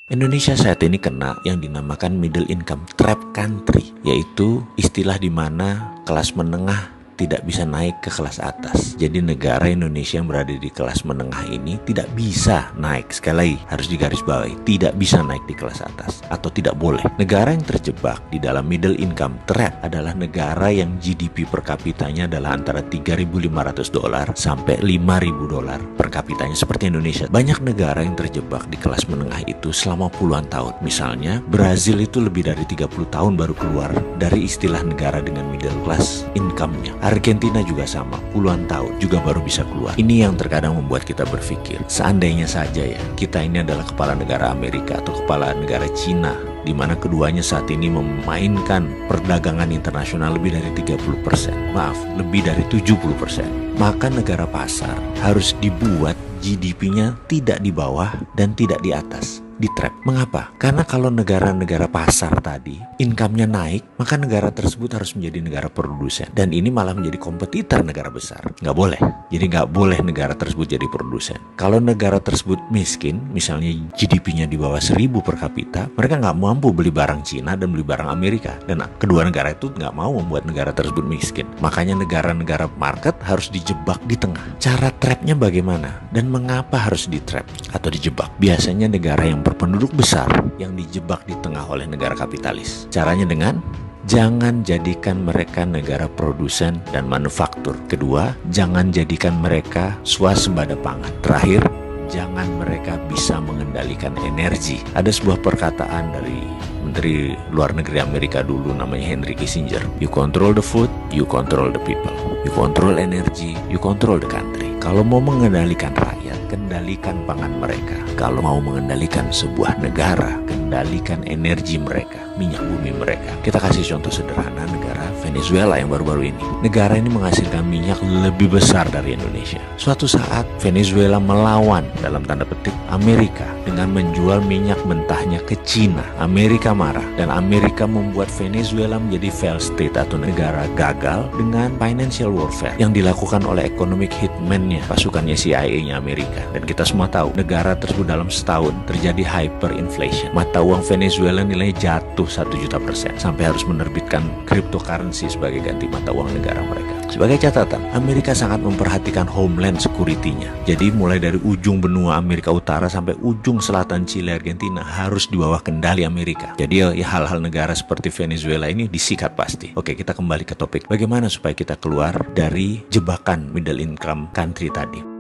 Indonesia saat ini kena yang dinamakan middle income trap country, yaitu istilah di mana kelas menengah tidak bisa naik ke kelas atas. Jadi negara Indonesia yang berada di kelas menengah ini tidak bisa naik. Sekali lagi harus digarisbawahi, tidak bisa naik di kelas atas atau tidak boleh. Negara yang terjebak di dalam middle income trap adalah negara yang GDP per kapitanya adalah antara $3.500 sampai $5.000 per kapitanya seperti Indonesia. Banyak negara yang terjebak di kelas menengah itu selama puluhan tahun. Misalnya Brazil itu lebih dari 30 tahun baru keluar dari istilah negara dengan middle class income-nya. Argentina juga sama, puluhan tahun juga baru bisa keluar. Ini yang terkadang membuat kita berpikir, seandainya saja ya, kita ini adalah kepala negara Amerika atau kepala negara Cina, di mana keduanya saat ini memainkan perdagangan internasional lebih dari 30%, lebih dari 70%. Maka negara pasar harus dibuat GDP-nya tidak di bawah dan tidak di atas, di trap. Mengapa? Karena kalau negara-negara pasar tadi income-nya naik, maka negara tersebut harus menjadi negara produsen, dan ini malah menjadi kompetitor negara besar. Nggak boleh. Jadi nggak boleh negara tersebut jadi produsen. Kalau negara tersebut miskin, misalnya GDP-nya di bawah 1.000 per kapita, mereka nggak mampu beli barang Cina dan beli barang Amerika, dan kedua negara itu nggak mau membuat negara tersebut miskin. Makanya negara-negara market harus dijebak di tengah. Cara trapnya bagaimana? Dan mengapa harus di-trap atau dijebak? Biasanya negara yang berpenduduk besar yang dijebak di tengah oleh negara kapitalis. Caranya dengan jangan jadikan mereka negara produsen dan manufaktur. Kedua, jangan jadikan mereka swasembada pangan. Terakhir, jangan mereka bisa mengendalikan energi. Ada sebuah perkataan dari Menteri Luar Negeri Amerika dulu namanya Henry Kissinger. You control the food, you control the people. You control energy, you control the country. Kalau mau mengendalikan rakyat, kendalikan pangan mereka. Kalau mau mengendalikan sebuah negara, kendalikan energi mereka, minyak bumi mereka. Kita kasih contoh sederhana negara Venezuela yang baru-baru ini. Negara ini menghasilkan minyak lebih besar dari Indonesia. Suatu saat Venezuela melawan dalam tanda petik Amerika dengan menjual minyak mentahnya ke Cina. Amerika marah dan Amerika membuat Venezuela menjadi failed state atau negara gagal dengan financial warfare yang dilakukan oleh economic hitman-nya, pasukannya CIA-nya Amerika. Dan kita semua tahu negara tersebut dalam setahun terjadi hyperinflation. Mata uang Venezuela nilai jatuh 1.000.000% sampai harus menerbitkan cryptocurrency sebagai ganti mata uang negara mereka. Sebagai catatan, Amerika sangat memperhatikan homeland security-nya. Jadi mulai dari ujung benua Amerika Utara sampai ujung selatan Chile, Argentina harus di bawah kendali Amerika. Jadi ya hal-hal negara seperti Venezuela ini disikat pasti. Oke, kita kembali ke topik. Bagaimana supaya kita keluar dari jebakan middle income country tadi?